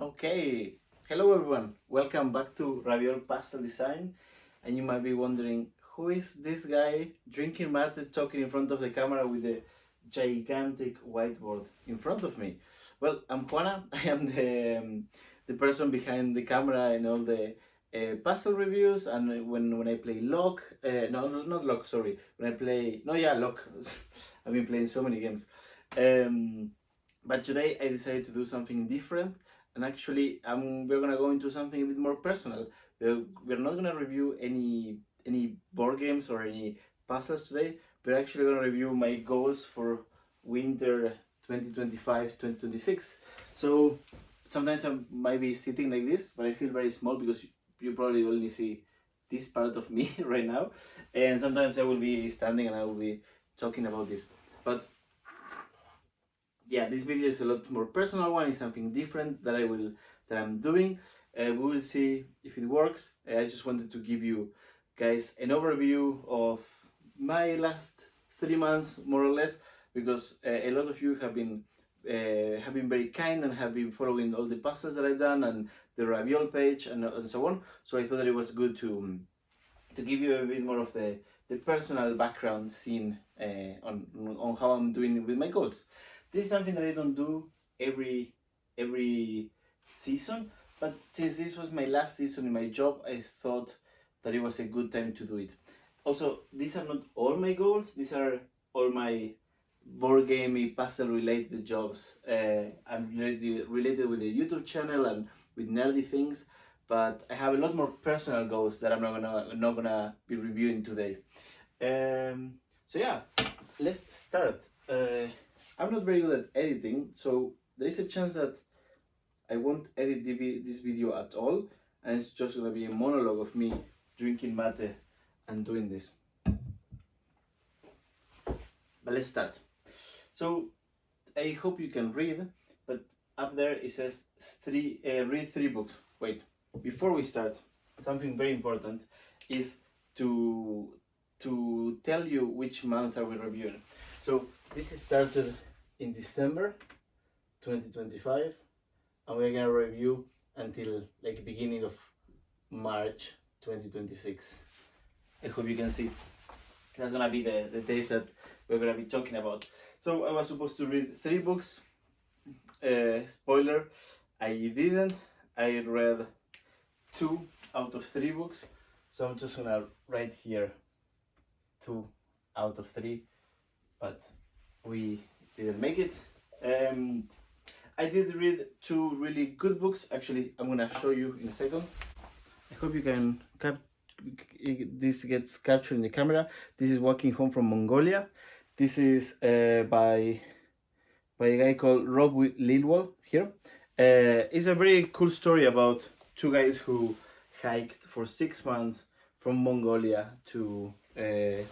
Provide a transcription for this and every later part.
Okay, hello everyone. Welcome back to Raviol Pastel Design. And you might be wondering, who is this guy drinking mate talking in front of the camera with a gigantic whiteboard in front of me? Well, I'm Juana. I am the person behind the camera and all the pastel reviews. And when I play Lock, not Lock, sorry. When I play, no, yeah, Lock. I've been playing so many games. Um, but today I decided to do something different, and actually we're gonna go into something a bit more personal. We're not gonna review any board games or any puzzles today. We're actually gonna review my goals for winter 2025-2026. So sometimes I might be sitting like this, but I feel very small because you probably only see this part of me right now, and sometimes I will be standing and I will be talking about this. But yeah, this video is a lot more personal one. It's something different that I'm doing. We will see if it works. I just wanted to give you guys an overview of my last 3 months, more or less, because a lot of you have been very kind and have been following all the puzzles that I've done and the Raviol page and so on. So I thought that it was good to give you a bit more of the personal background scene on how I'm doing with my goals. This is something that I don't do every season, but since this was my last season in my job, I thought that it was a good time to do it. Also, these are not all my goals. These are all my board gamey puzzle related jobs. I'm related with the YouTube channel and with nerdy things, but I have a lot more personal goals that I'm not gonna be reviewing today. So yeah, let's start. I'm not very good at editing, so there is a chance that I won't edit this video at all, and it's just gonna be a monologue of me drinking mate and doing this. But let's start. So I hope you can read, but up there it says read 3 books. Wait, before we start, something very important is to tell you which month are we reviewing. So this started in December 2025, and we're gonna review until like beginning of March 2026. I hope you can see. That's gonna be the days that we're gonna be talking about. So I was supposed to read 3 books. Spoiler, I didn't. I read 2 out of 3 books. So I'm just gonna write here 2 out of 3, but we didn't make it. I did read 2 really good books. Actually, I'm gonna show you in a second. I hope you can this gets captured in the camera. This is Walking Home from Mongolia. This is by a guy called Rob Lilwall here. It's a very cool story about 2 guys who hiked for 6 months from Mongolia to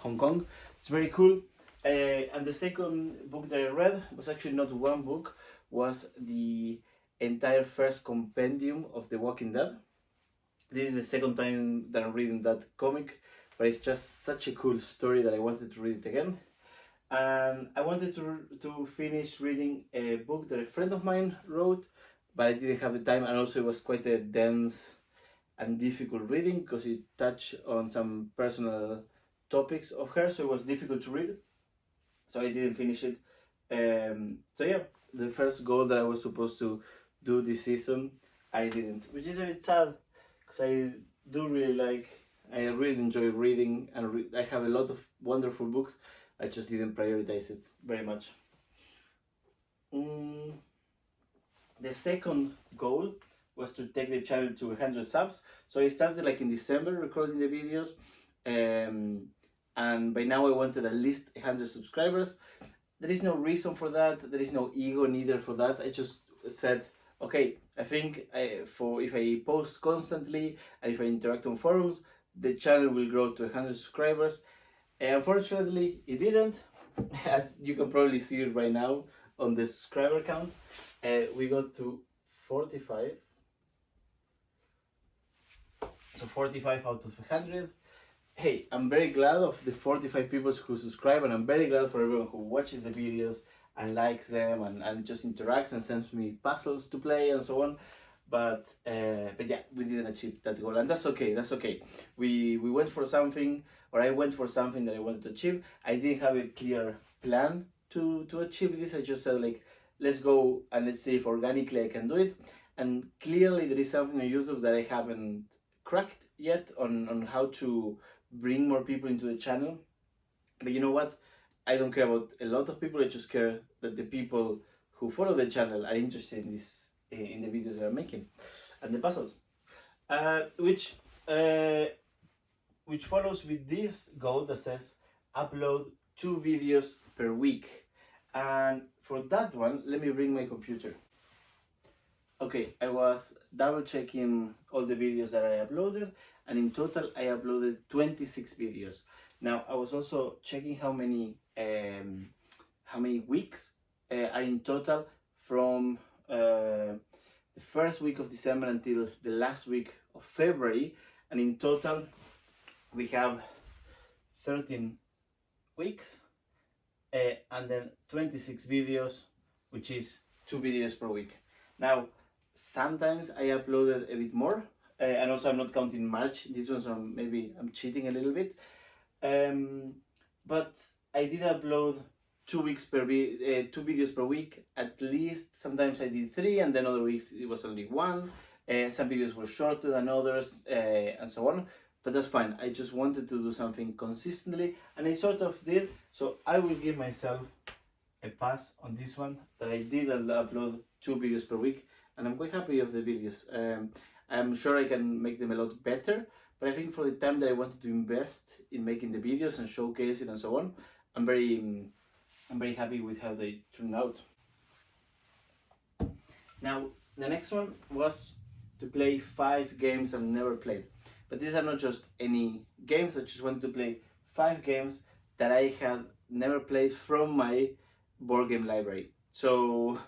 Hong Kong. It's very cool. And the second book that I read was actually not one book, was the entire first compendium of The Walking Dead. This is the second time that I'm reading that comic, but it's just such a cool story that I wanted to read it again. And I wanted to finish reading a book that a friend of mine wrote, but I didn't have the time, and also it was quite a dense and difficult reading because it touched on some personal topics of her, so it was difficult to read. So I didn't finish it. So yeah, the first goal that I was supposed to do this season, I didn't, which is a bit sad because I really enjoy reading, and I have a lot of wonderful books. I just didn't prioritize it very much. The second goal was to take the channel to 100 subs. So I started like in December recording the videos, and by now I wanted at least 100 subscribers. There is no reason for that. There is no ego neither for that. I just said, okay, I think if I post constantly and if I interact on forums, the channel will grow to 100 subscribers. Unfortunately, it didn't, as you can probably see it right now on the subscriber count. We got to 45. So 45 out of 100. Hey, I'm very glad of the 45 people who subscribe, and I'm very glad for everyone who watches the videos and likes them and just interacts and sends me puzzles to play and so on. but yeah, we didn't achieve that goal, and that's okay. That's okay. We went for something, or I went for something that I wanted to achieve. I didn't have a clear plan to achieve this. I just said like, let's go and let's see if organically I can do it. And clearly there is something on YouTube that I haven't cracked yet on how to bring more people into the channel. But you know what? I don't care about a lot of people. I just care that the people who follow the channel are interested in this, in the videos that I'm making and the puzzles, uh, which uh, which follows with this goal that says upload 2 videos per week. And for that one, let me bring my computer. Okay, I was double checking all the videos that I uploaded, and in total I uploaded 26 videos. Now I was also checking how many weeks are in total from the first week of December until the last week of February, and in total we have 13 weeks and then 26 videos, which is 2 videos per week. Now sometimes I uploaded a bit more, and also I'm not counting March. This one, so maybe I'm cheating a little bit, but I did upload 2 videos per week at least. Sometimes I did 3, and then other weeks it was only 1. Some videos were shorter than others, and so on, but that's fine. I just wanted to do something consistently, and I sort of did. So I will give myself a pass on this one, that I did upload 2 videos per week, and I'm quite happy with the videos. I'm sure I can make them a lot better, but I think for the time that I wanted to invest in making the videos and showcase it and so on, I'm very happy with how they turned out. Now the next one was to play 5 games I've never played, but these are not just any games. I just wanted to play 5 games that I had never played from my board game library. So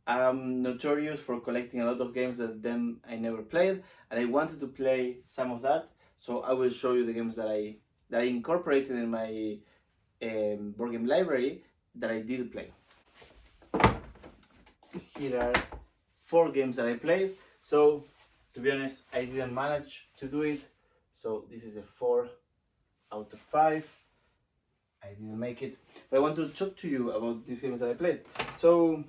I'm notorious for collecting a lot of games that then I never played, and I wanted to play some of that. So I will show you the games that I incorporated in my board game library that I did play. Here are 4 games that I played. So to be honest, I didn't manage to do it. So this is a 4 out of 5. I didn't make it, but I want to talk to you about these games that I played. So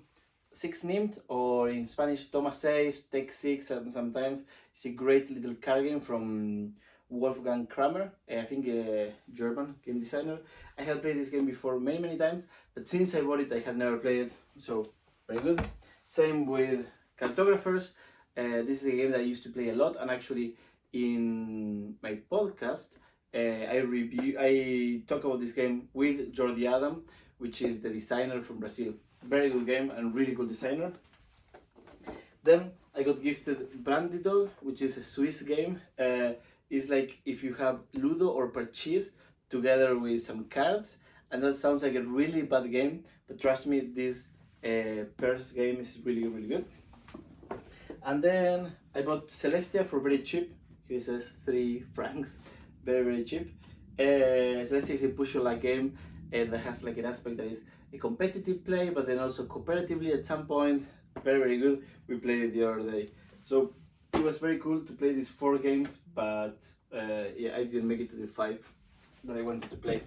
Six Named, or in Spanish Toma Seis, Take 6, and sometimes it's a great little card game from Wolfgang Kramer, I think a German game designer. I had played this game before many times, but since I bought it I had never played it, so very good. Same with Cartographers. This is a game that I used to play a lot, and actually in my podcast I talk about this game with Jordi Adam, which is the designer from Brazil. Very good game and really cool designer. Then I got gifted Brandido, which is a Swiss game. It's like if you have Ludo or Parchís together with some cards, and that sounds like a really bad game, but trust me, this purse game is really good. And then I bought Celestia for very cheap. He says 3 francs, very cheap. Celestia is a push-your-luck game that has like an aspect that is a competitive play, but then also cooperatively at some point. Very good. We played it the other day, so it was very cool to play these 4 games. But yeah, I didn't make it to the 5 that I wanted to play.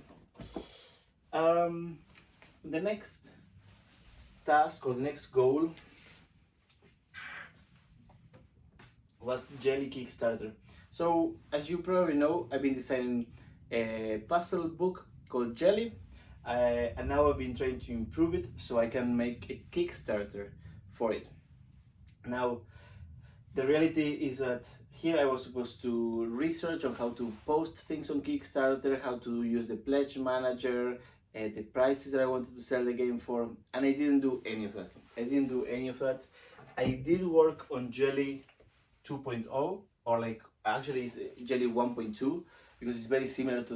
The next task, or the next goal, was Jelly Kickstarter. So as you probably know, I've been designing a puzzle book called Jelly, and now I've been trying to improve it so I can make a Kickstarter for it. Now the reality is that here I was supposed to research on how to post things on Kickstarter, how to use the pledge manager, the prices that I wanted to sell the game for, and I didn't do any of that. I did work on Jelly 2.0, or like actually it's Jelly 1.2, because it's very similar to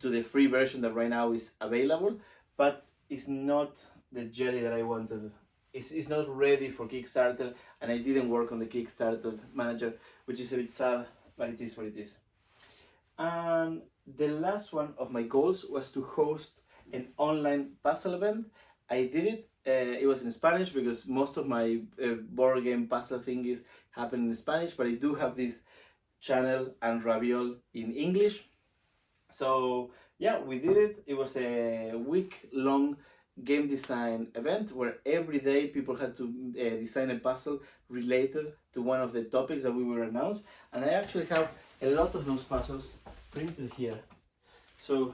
the free version that right now is available, but it's not the Jelly that I wanted. It's not ready for Kickstarter, and I didn't work on the Kickstarter manager, which is a bit sad, but it is what it is. And the last one of my goals was to host an online puzzle event. I did it, it was in Spanish because most of my board game puzzle thingies happen in Spanish, but I do have this channel and Raviol in English. So yeah, we did it. It was a week-long game design event where every day people had to design a puzzle related to one of the topics that we were announced. And I actually have a lot of those puzzles printed here. So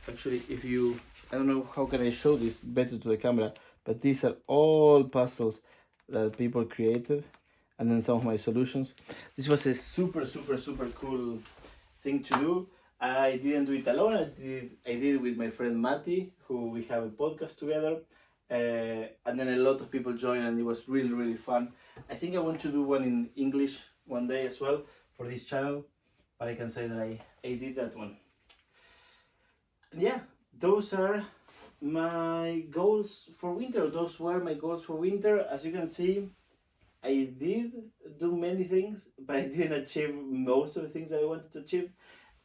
actually, if you, I don't know how can I show this better to the camera, but these are all puzzles that people created, and then some of my solutions. This was a super cool thing to do. I didn't do it alone. I did it with my friend Mati, who we have a podcast together, and then a lot of people joined, and it was really fun. I think I want to do one in English one day as well for this channel, but I can say that I did that one. Yeah, those are my goals for winter. Those were my goals for winter. As you can see, I did do many things, but I didn't achieve most of the things that I wanted to achieve,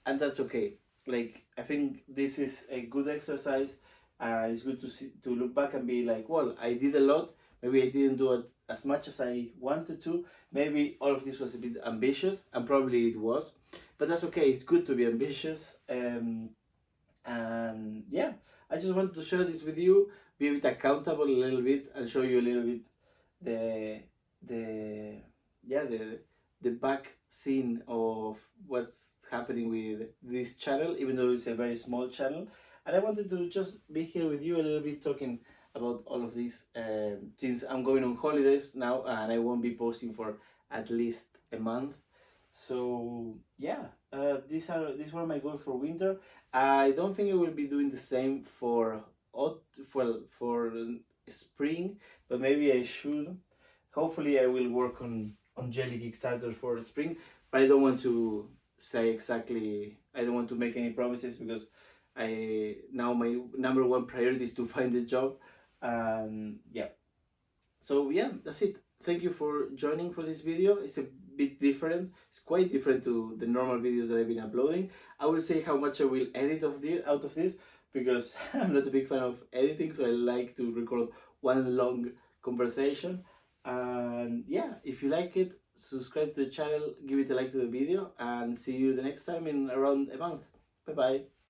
and that's okay. Like, I think this is a good exercise, and it's good to see, to look back and be like, well, I did a lot. Maybe I didn't do it as much as I wanted to. Maybe all of this was a bit ambitious, and probably it was, but that's okay. It's good to be ambitious. And yeah, I just wanted to share this with you, be a bit accountable a little bit, and show you a little bit the the yeah the back scene of what's happening with this channel, even though it's a very small channel. And I wanted to just be here with you a little bit, talking about all of this, since I'm going on holidays now and I won't be posting for at least a month. So yeah, these were my goals for winter. I don't think I will be doing the same for for spring, but maybe I should. Hopefully, I will work on Jelly Kickstarter for spring, but I don't want to say exactly. I don't want to make any promises because I now my number one priority is to find a job, and yeah. So yeah, that's it. Thank you for joining for this video. It's a bit different. It's quite different to the normal videos that I've been uploading. I will say how much I will edit out of this, because I'm not a big fan of editing, so I like to record one long conversation. And yeah, if you like it, subscribe to the channel, give it a like to the video, and see you the next time in around a month. Bye bye.